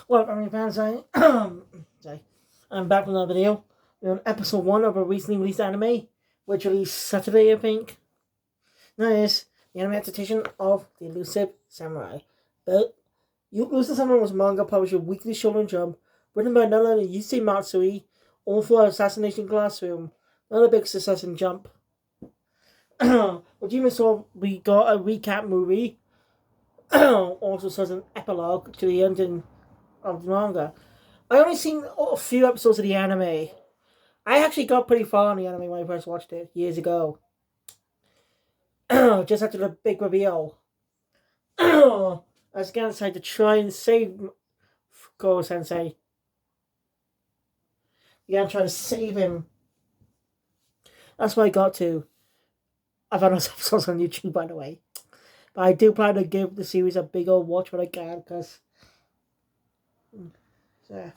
Well, I mean, fans, sorry, I'm back with another video. We're on episode 1 of a recently released anime, which released Saturday, I think. That is the anime adaptation of The Elusive Samurai. But Elusive Samurai was a manga published with Weekly Shonen Jump, written by none other than Yusei Matsui, all for Assassination Classroom. Another big success in Jump. With Demon Sword, we got a recap movie, also says an epilogue to the ending of the manga. I only seen a few episodes of the anime. I actually got pretty far on the anime when I first watched it years ago. Just after the big reveal. I was gonna decide to try and save Goro Sensei. Yeah, I'm trying to save him. That's what I got to. I found those episodes on YouTube, by the way. But I do plan to give the series a big old watch when I can, because. Yeah.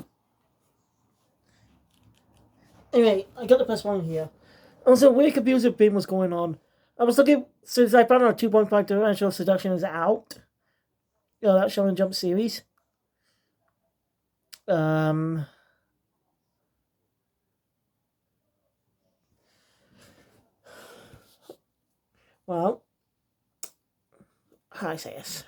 Anyway, I got the first one here. Also, weird confusing thing was going on. I was looking, since I found out 2.5 Dimensional Seduction is out. You know, that Shonen Jump series. Um. Well, how do I say this?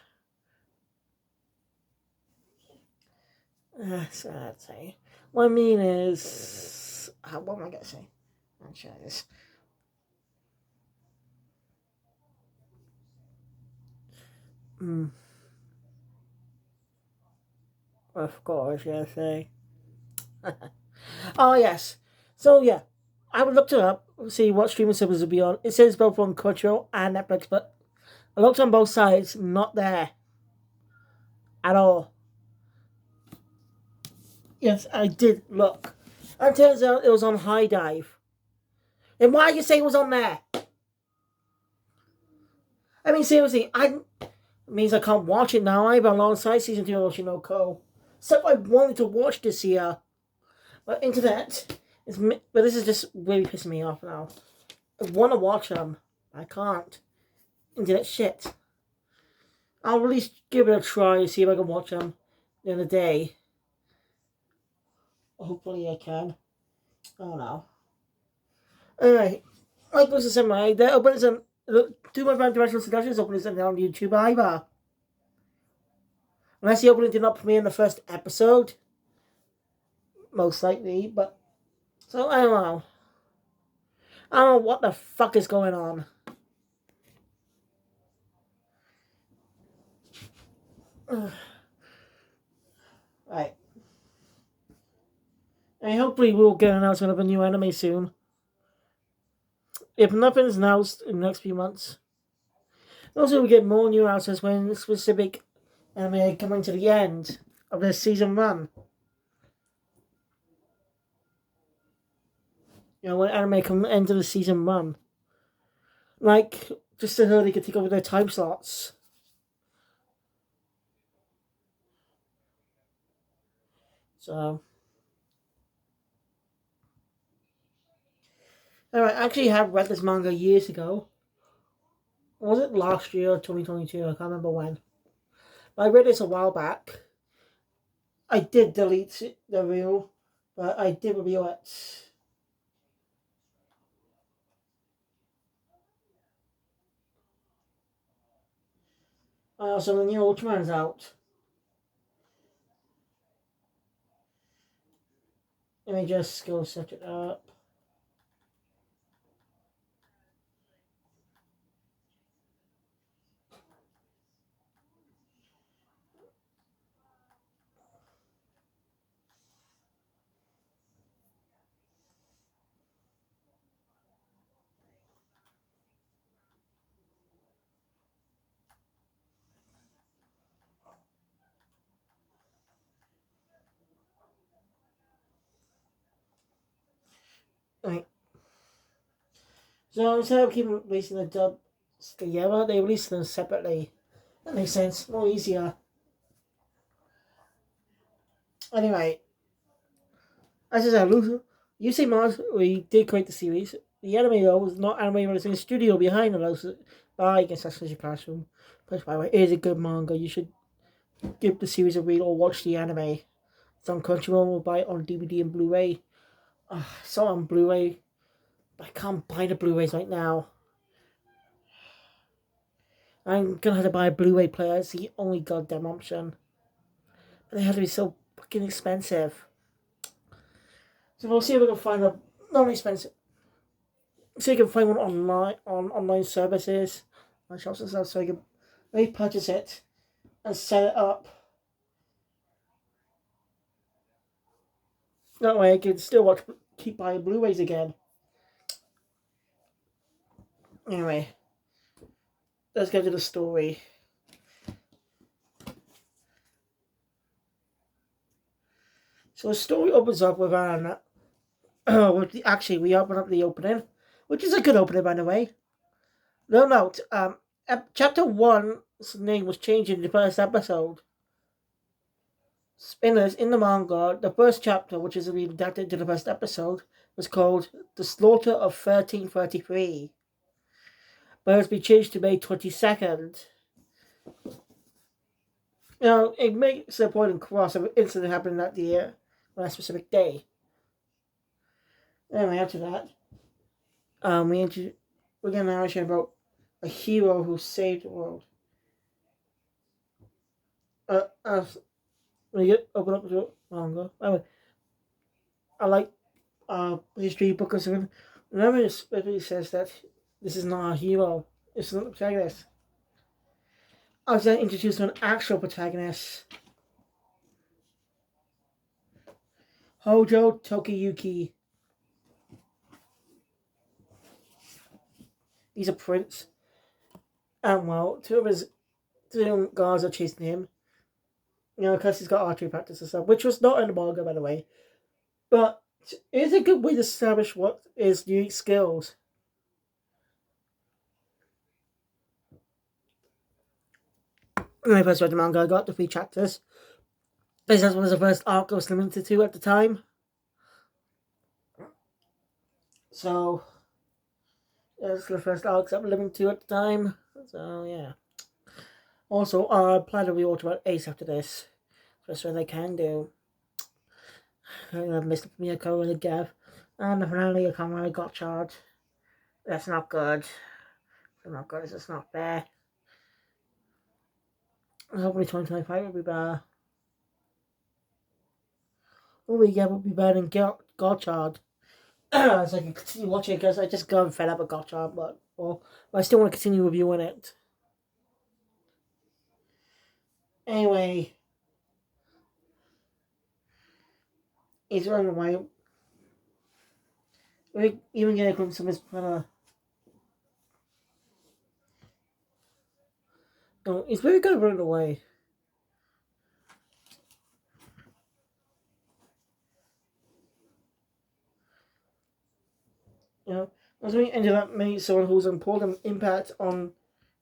So I'd say. What I mean is. What am I going to say? I'll try this. Of course, yeah, say. Oh, yes. So, yeah. I would look it up, see what streaming services will be on. It says both on Crunchyroll and Netflix, but I looked on both sides, not there. At all. Yes, I did look. And it turns out it was on High Dive. And why you say it was on there? I mean, seriously, it means I can't watch it now either alongside season 2 of Oshinoko. So I wanted to watch this year. But internet but this is just really pissing me off now. I want to watch them. I can't. Internet shit. I'll at least give it a try and see if I can watch them in a day. Hopefully I can. Oh no. Alright. Like Lucy said, they're opening some. Two of my dimensional seductions opening something on YouTube either. Unless the opening did not premiere in the first episode. Most likely, but. So I don't know. I don't know what the fuck is going on. Right. And hopefully we'll get an announcement of a new anime soon. If nothing's announced in the next few months. Also, we get more new announcements when specific anime coming to the end of their season run. You know, when anime come end of the season run. Like, just so they can take over their time slots. So. Alright, I actually have read this manga years ago. Was it last year or 2022? I can't remember when. But I read this a while back. I did delete the review, but I did review it. So the new Ultraman's out. Let me just go set it up. Right. So instead of keeping releasing the dubs together, they release them separately. That makes sense. More easier. Anyway, as I said, Yusei Mars, we did create the series. The anime, though, was not anime releasing studio behind the by Assassination Classroom. Which, by the way, is a good manga. You should give the series a read or watch the anime. It's on Crunchyroll. We'll buy it on DVD and Blu-ray. I saw it on Blu-ray, but I can't buy the Blu-rays right now. I'm gonna have to buy a Blu-ray player. It's the only goddamn option. But they have to be so fucking expensive. So we'll see if we can find a not expensive. See if we can find one online on online services, on shops and stuff, so I can maybe purchase it and set it up. That way I can still watch, keep buying Blu-rays again. Anyway, let's get to the story. So the story opens up with actually we open up the opening, which is a good opening by the way. No note, chapter 1's name was changed in the first episode. Spinners in the manga, the first chapter, which is adapted to the first episode, was called The Slaughter of 1333. But it has been changed to May 22nd. It makes a point across of an incident happening that year on a specific day. Anyway, after that, we're going to narration about a hero who saved the world. When you open up the manga, I like history book or something. Remember, it specifically says that this is not a hero. It's not the protagonist. I was then introduced to an actual protagonist. Hojo Tokiyuki. He's a prince. And well, two guards are chasing him. Because he's got archery practice and stuff, which was not in the manga, by the way. But it's a good way to establish what is unique skills. When I first read the manga, I got the 3 chapters. This was the first arc I was limited to at the time. So, that's the first arc I was limited to at the time. So, yeah. Also, I plan to rewatch about Ace after this. That's what I can do. I've missed the premiere cover with Gav. And finally, a camera got charged. That's not good. It's not good. It's just not fair. Hopefully 2025 will be better. Hopefully, yeah, will be better than Gotchard. So I can continue watching it because I just got fed up with Gotchard, but I still want to continue reviewing it. Anyway, he's running away. We even get a glimpse of his brother. No, he's very good at running away. That's when he ended up meeting someone who's an important impact on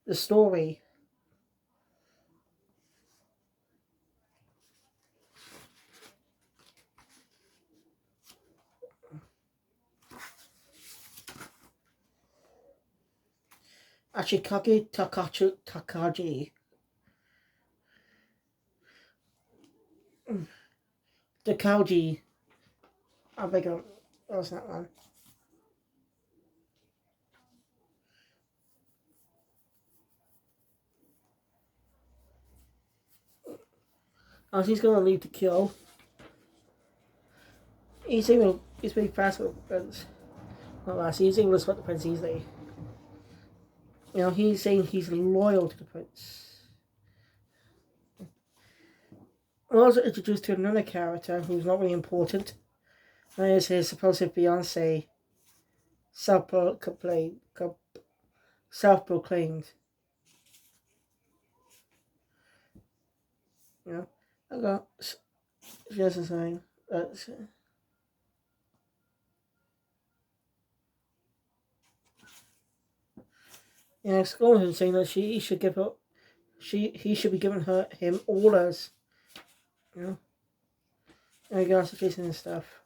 the story. Ashikage Takagi. Takagi. I beg your that's that one. As he's gonna leave to kill. He's pretty fast with the prince. Not last, he's able to spot the prince easily. He's saying he's loyal to the prince. We're also introduced to another character who's not really important. That is his supposed fiancée, self-proclaimed. I got just a sign. Scolding him, saying that he should give up. He should be giving him orders. And regards to chasing and stuff.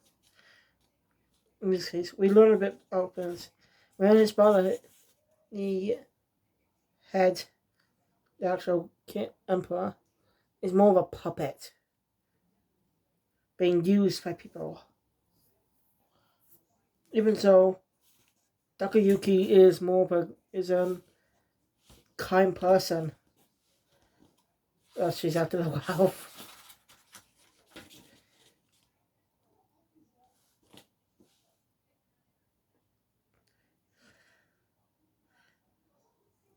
In this case, we learn a bit about this. When his brother, the head, the actual emperor, is more of a puppet being used by people. Even so, Takayuki is more of a kind person. She's after the wow.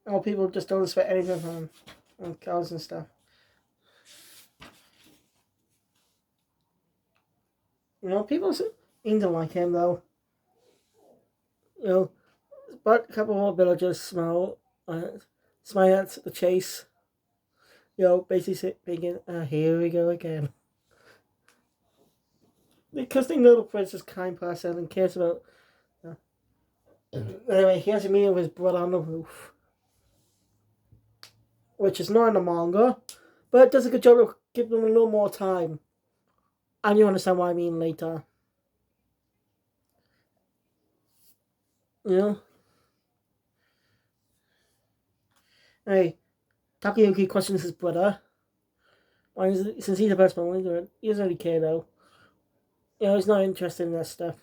Oh, people just don't expect anything from him. And cows and stuff. People seem to like him though. But a couple more villagers smile at the chase. Basically thinking, here we go again. Because they know the prince is a kind person and cares about. Anyway, he has a meeting with his brother on the roof, which is not in the manga, but it does a good job of giving them a little more time. And you understand what I mean later. Hey, Takayuki questions his brother. Since he's the best one, he doesn't really care though. He's not interested in that stuff.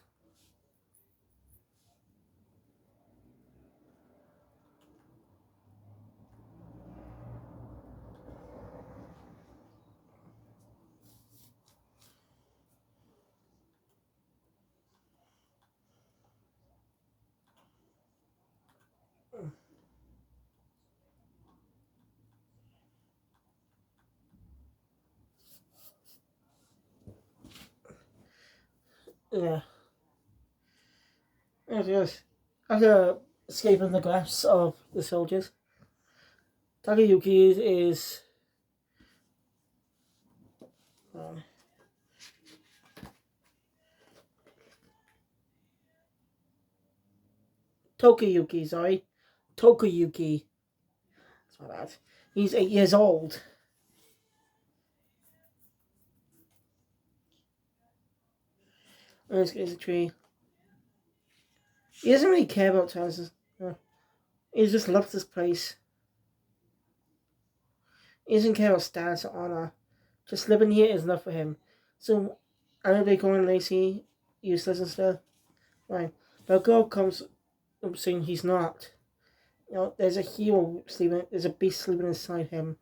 Yeah. Yes. After escaping the grasp of the soldiers, Takayuki is Tokuyuki, sorry. Tokuyuki. That's my bad. He's 8 years old. There's a tree. He doesn't really care about houses. He just loves this place. He doesn't care about status or honor. Just living here is enough for him. So, I know they call him lazy, useless and stuff. Right. But a girl comes up saying he's not. There's a hero sleeping, there's a beast sleeping inside him.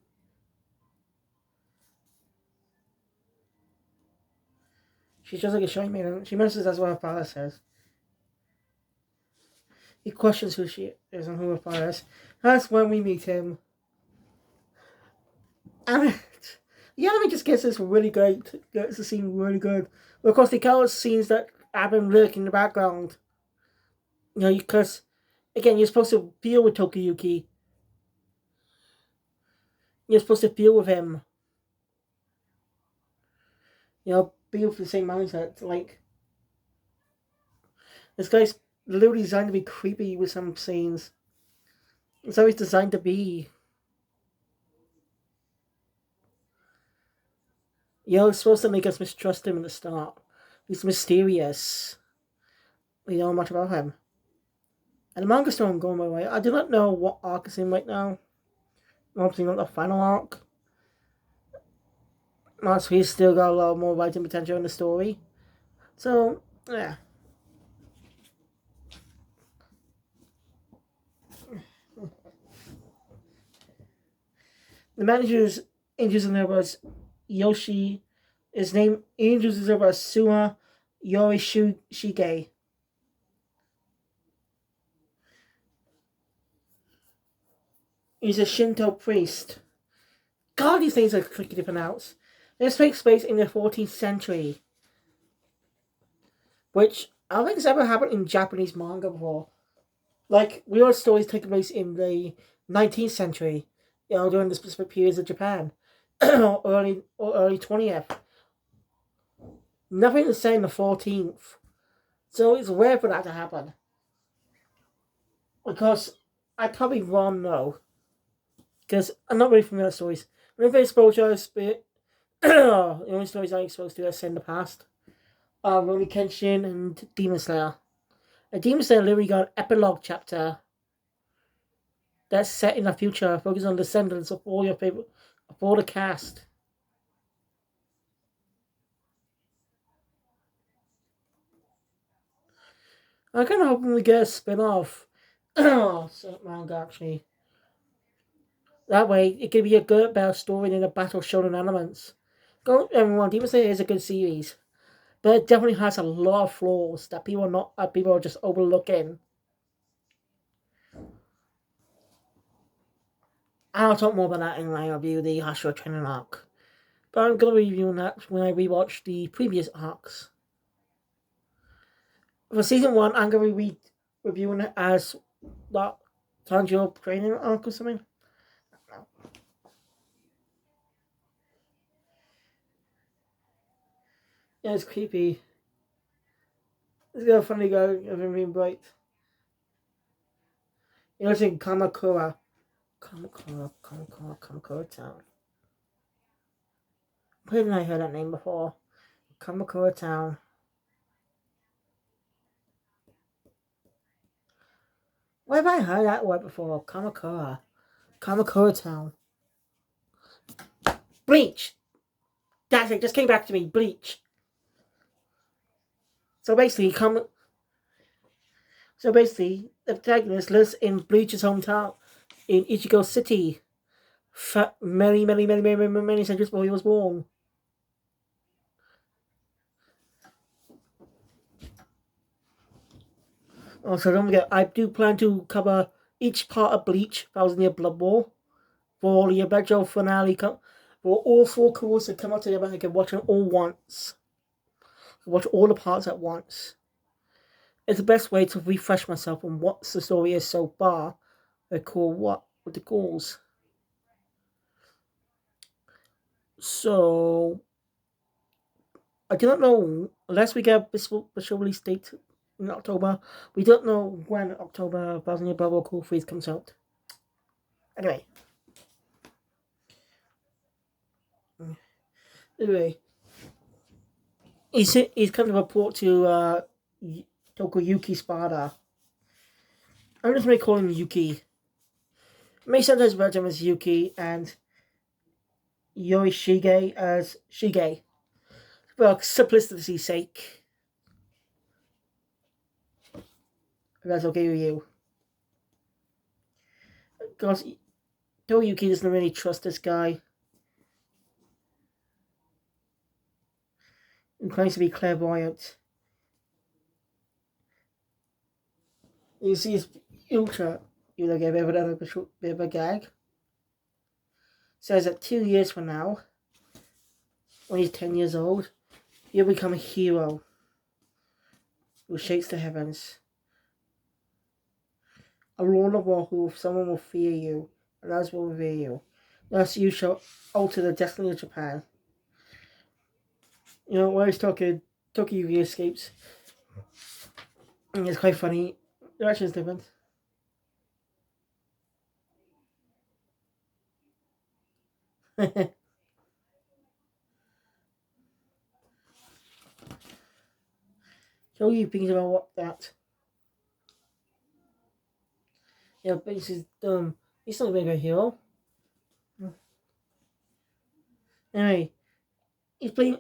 She's just like a shy maiden. She mentions that's what her father says. He questions who she is and who her father is. That's when we meet him. And the anime just gets this really great. Gets the scene really good. But of course, they call it scenes that have been lurking in the background. Because, again, you're supposed to feel with Tokuyuki. You're supposed to feel with him. Be with the same mindset. Like, this guy's literally designed to be creepy with some scenes. It's how he's designed to be. It's supposed to make us mistrust him at the start. He's mysterious. We don't know much about him. And the manga's still ongoing, by the way. I do not know what arc is in right now. Obviously not the final arc. So he's still got a lot more writing potential in the story. So, yeah. The manager's introduces him as Yoshi. His name introduces him as Suma Yorishige. He's a Shinto priest. God, these things are tricky to pronounce. This takes place in the 14th century, which I don't think has ever happened in Japanese manga before. Like, real stories take place in the 19th century, during the specific periods of Japan, or early 20th. Nothing is said in the 14th. So it's rare for that to happen. Because I can't be wrong, though. Because I'm not really familiar with stories. When I exposure, the only stories I'm exposed to are set in the past are Rurouni Kenshin and Demon Slayer. And Demon Slayer literally got an epilogue chapter that's set in the future, focused on descendants of all your favorite, of all the cast. I kind of hoping we get a spin-off manga actually. That way, it could be a good about story in the battle shonen elements. Go everyone, Demon Slayer is a good series, but it definitely has a lot of flaws that people are just overlooking. I'll talk more about that in my review of the Hashira training arc. But I'm gonna be reviewing that when I rewatch the previous arcs. For season one, I'm gonna be reviewing it as that Tanjiro training arc or something. Yeah, it's creepy. It's got a funny guy of him being bright. You know, it's in Kamakura. Kamakura Town. Where did I hear that name before? Kamakura Town. Where have I heard that word before? Kamakura. Kamakura Town. Bleach! That's it, just came back to me. Bleach. So basically, the protagonist lives in Bleach's hometown in Ichigo City. Many centuries before he was born. Also, don't forget, I do plan to cover each part of Bleach that was near Blood Bowl for the eventual finale. For all four cours to come out together, I can watch them all once. Watch all the parts at once. It's the best way to refresh myself on what the story is so far. With the goals. So I do not know unless we get a special release date in October. We don't know when October Thousand Year Blood Bowl Cool Freeze comes out. Anyway. Anyway. He's come to report to Tokuyuki Spada. I'm just going to call him Yuki. I may sometimes refer to him as Yuki and Yoshige as Shige. For simplicity's sake. If that's okay with you. Because Toyuki doesn't really trust this guy. He claims to be clairvoyant. You see his ultra, you know, gave a bit of a gag. Says that 2 years from now, when he's 10 years old, you'll become a hero who shakes the heavens. A lord of war who someone will fear you, and others will revere you. Thus you shall alter the destiny of Japan. You know, when he's talking, Tokyo escapes. And it's quite funny. The action is different. So you thinking about what that? Yeah, but he's not a big hero. Anyway,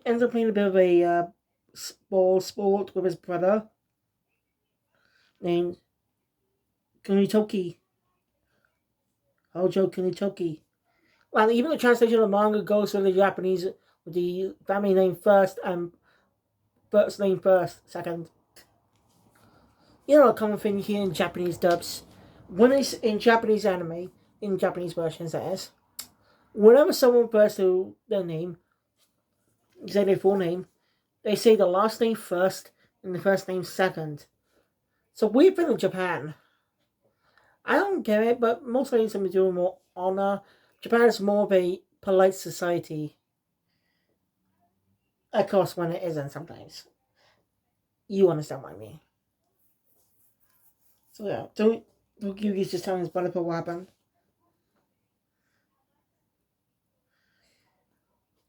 ends up playing a bit of a ball sport with his brother named Kunitoki. Hojo Kunitoki. Well, even the translation of the manga goes for the Japanese with the family name first and first name first, second. You know, a common thing here in Japanese dubs. When it's in Japanese anime, in Japanese versions, that is, whenever someone refers to their name, say their full name, they say the last name first and the first name second. So we've been in Japan. I don't get it, but most likely something to do with more honor. Japan is more of a polite society. Of course, when it isn't sometimes. You understand what I mean. So yeah, don't Yugi's just telling his brother what happened.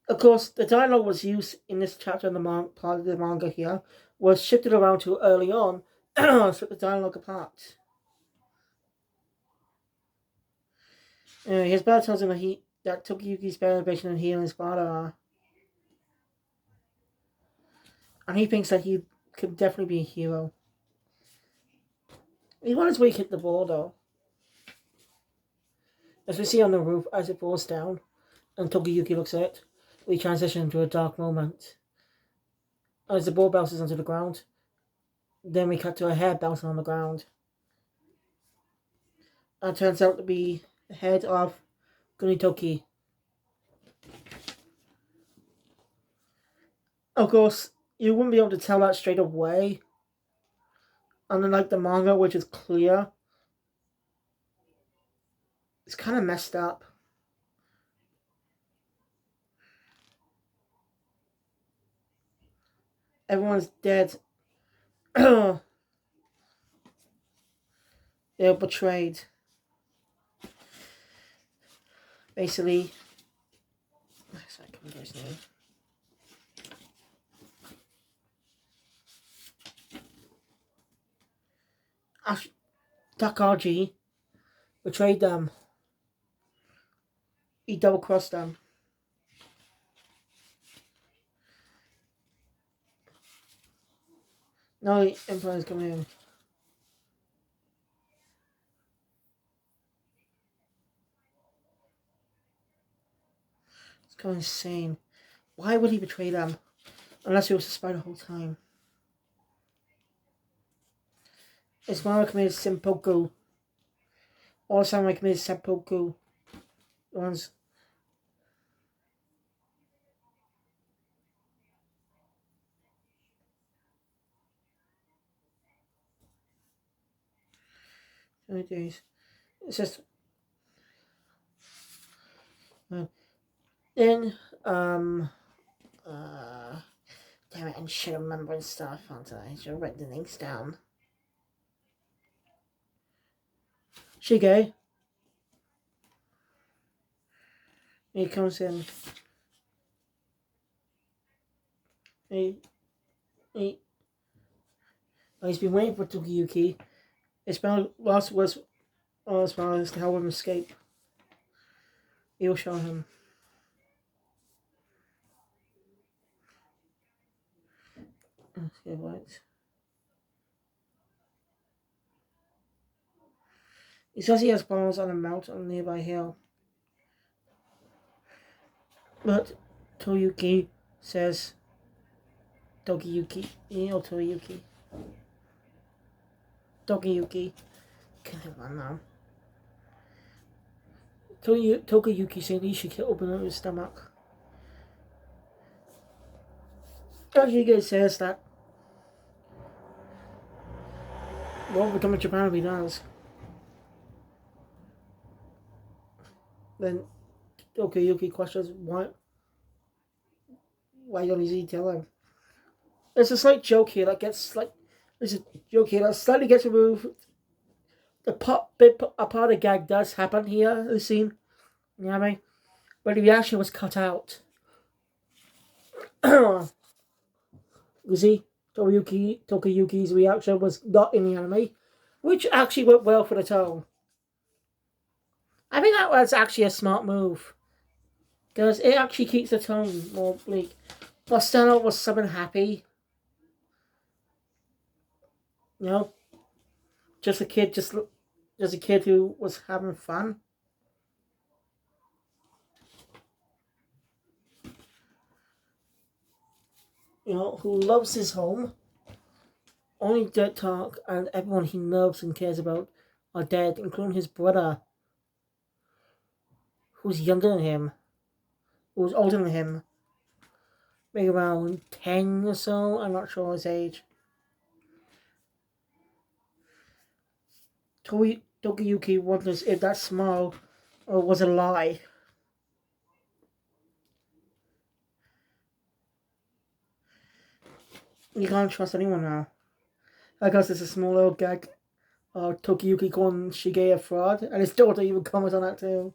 Of course, the dialogue was used in this chapter in the part of the manga here was shifted around to early on, so the dialogue apart. His brother tells him that Tokiyuki's better vision and healing his father are. And he thinks that he could definitely be a hero. He wonders where he hit the ball though. As we see on the roof as it falls down, and Tokiyuki looks at it, we transition into a dark moment. As the ball bounces onto the ground, then we cut to a hair bouncing on the ground. And it turns out to be the head of Kunitoki. Of course, you wouldn't be able to tell that straight away. Unlike the manga, which is clear, it's kind of messed up. Everyone's dead. They're betrayed. Basically, sorry, I can't get his name. Takagi betrayed them. He double crossed them. Now the Empire's coming in. It's kind of insane. Why would he betray them? Unless he was a spy the whole time. His mother committed seppuku. All samurai committed seppuku. The ones. Days. It's just. Then, damn it, I should remember and stuff, aren't I? I should have written the names down. Shige. He comes in. He's been waiting for Tokiyuki. His plan last was as far as to help him escape. He'll show him. Okay, right. He says he has balls on a mountain on a nearby hill. But Toyuki says Tokiyuki. Toyuki. Tokiyuki. Come on now. Tokiyuki said he should open his stomach. Tokiyuki says that won't become a Japan if he does. Then Tokiyuki questions why don't he tell him? There's a slight joke here that gets there's a joke here that slightly gets removed. A part of gag does happen here in the scene. You know what I mean? But the reaction was cut out. You see, Tokiyuki's reaction was not in the anime, which actually worked well for the tone. I think that was actually a smart move. Because it actually keeps the tone more bleak. But still, it was something happy. You know? Just a kid who was having fun. You know, who loves his home. Only Dirt Talk and everyone he loves and cares about are dead, including his brother, who's younger than him, who's older than him. Maybe around 10 or so, I'm not sure his age. Tokiyuki wonders if that smile was a lie. You can't trust anyone now. I guess it's a small little gag. Tokiyuki calling Shige a fraud, and his daughter even comments on that too.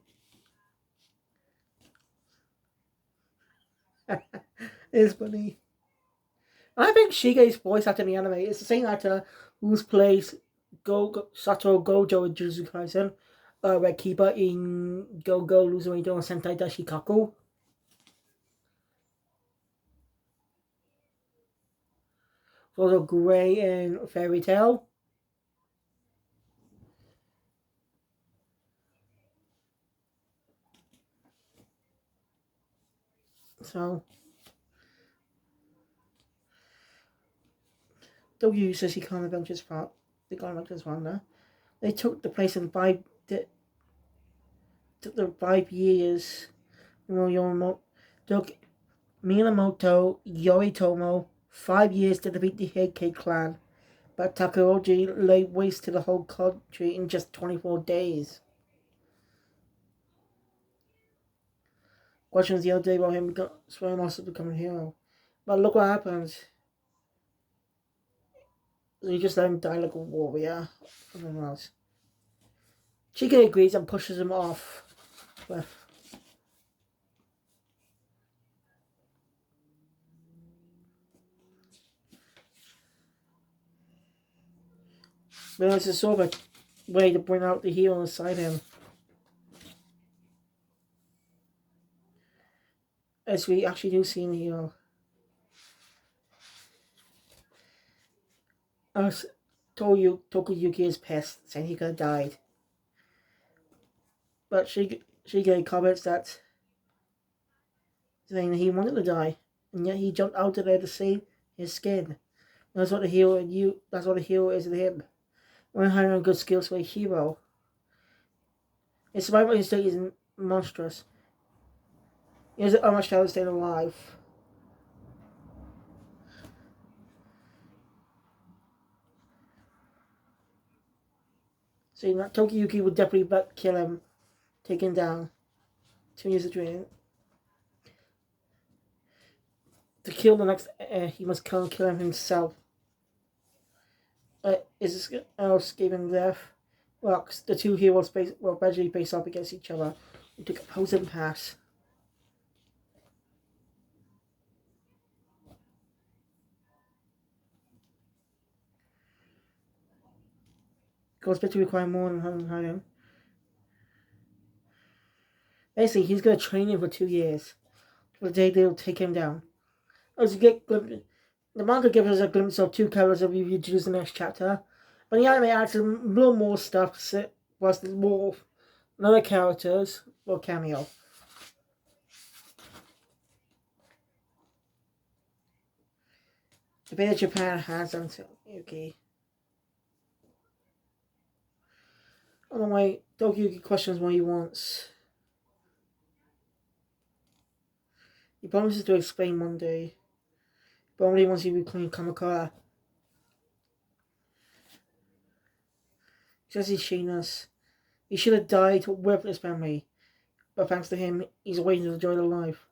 It's funny. I think Shige's voice actor in the anime is the same actor who's plays Satoru Gojo in Jujutsu Kaisen, Red Keeper in Go Go Luzumito and Sentai Dashikaku. Also Gray in Fairy Tail. So, W says he can't adventures part. They can't adventures founder. They took the place in took the 5 years. Took Minamoto Yoritomo 5 years to defeat the Heikei clan, but Takuroji laid waste to the whole country in just 24 days. Questions the other day about him swearing also to become a hero. But look what happens. You just let him die like a warrior. Something else. Chike agrees and pushes him off. But it's a sort of a way to bring out the hero inside him. As we actually do see in the hero. Tokuyuki is pissed, saying he could have died. But Shige comments that saying that he wanted to die, and yet he jumped out of there to save his skin. That's what the hero is to him. When having good skills for a hero. His survival instinct is monstrous. He has how much time to stay alive. Saying that Tokiyuki would definitely kill him, take him down. 2 years of training. To kill the next, he must kill him himself. Is this else gave him death? Well, the two heroes gradually face off against each other and took opposing paths. Goes to require more than him. Basically, he's going to train him for 2 years. For the day they'll take him down. As you get the manga gives us a glimpse of 2 characters that we introduce in the next chapter. But the anime adds a little more stuff, plus there's more other characters will cameo. The beta Japan has until okay. On the way, Tokiyuki questions what he wants. He promises to explain one day. But only once he reclaimed Kamakura. He says he's shameless. He should have died with his family. But thanks to him, he's waiting to enjoy the life.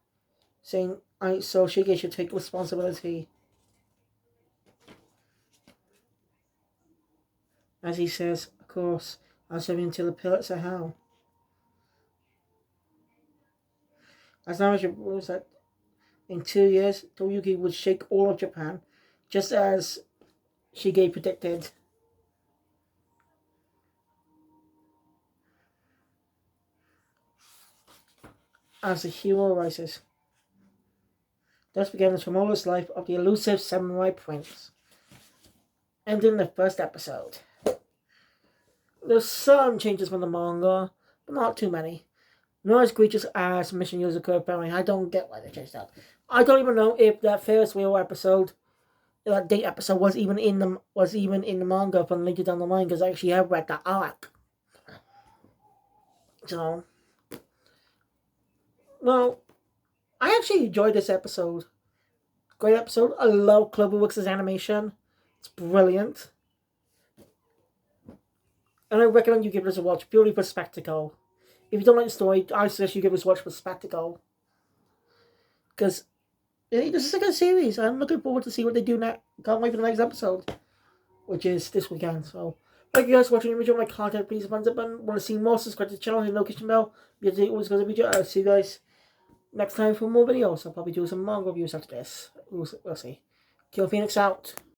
Saying, so Shige should take responsibility. As he says, of course, I'll serve you until the pillars of hell. As narrative rules that in 2 years, Toyuki would shake all of Japan, just as Shige predicted. As the hero rises. Thus began the tumultuous life of the elusive samurai prince. Ending the first episode. There's some changes from the manga, but not too many. Not as egregious as Mission Yozaka apparently. I don't get why they changed that. I don't even know if that Ferris wheel episode, that date episode, was even in the manga from later down the line, because I actually have read that arc. So, well, I actually enjoyed this episode. Great episode. I love Cloverworks' animation. It's brilliant. And I recommend you give this a watch purely for spectacle. If you don't like the story, I suggest you give this a watch for spectacle. Because this is a good series. I'm looking forward to see what they do next. Can't wait for the next episode, which is this weekend. So, thank you guys for watching. If you enjoy my content, please thumbs up button. Want to see more? Subscribe to the channel, hit the notification bell. Because it always goes a video. I'll see you guys next time for more videos. I'll probably do some manga reviews after this. We'll see. Kill Phoenix out.